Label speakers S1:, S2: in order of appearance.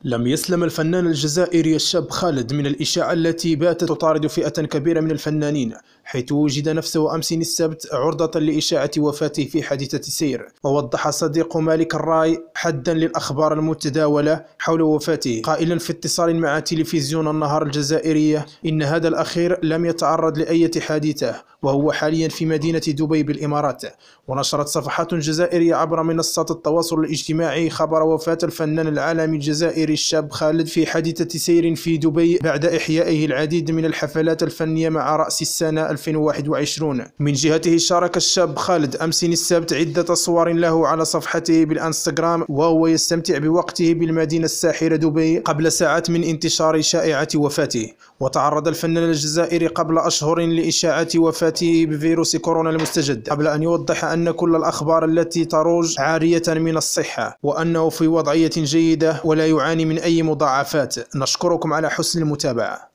S1: لم يسلم الفنان الجزائري الشاب خالد من الإشاعة التي باتت تطارد فئة كبيرة من الفنانين، حيث وجد نفسه أمس السبت عرضة لإشاعة وفاته في حادثة سير. ووضح صديق مالك الراي حدا للأخبار المتداولة حول وفاته، قائلا في اتصال مع تلفزيون النهار الجزائرية إن هذا الأخير لم يتعرض لأي حادثة، وهو حاليا في مدينة دبي بالإمارات. ونشرت صفحات جزائرية عبر منصات التواصل الاجتماعي خبر وفاة الفنان العالمي الجزائري الشاب خالد في حادثة سير في دبي بعد إحيائه العديد من الحفلات الفنية مع رأس السنة 2021. من جهته شارك الشاب خالد أمس السبت عدة صور له على صفحته بالإنستغرام وهو يستمتع بوقته بالمدينة الساحرة دبي قبل ساعات من انتشار شائعة وفاته. وتعرض الفنان الجزائري قبل أشهر لإشاعة وفاته بفيروس كورونا المستجد، قبل أن يوضح أن كل الأخبار التي تروج عارية من الصحة، وأنه في وضعية جيدة ولا يعاني من أي مضاعفات. نشكركم على حسن المتابعة.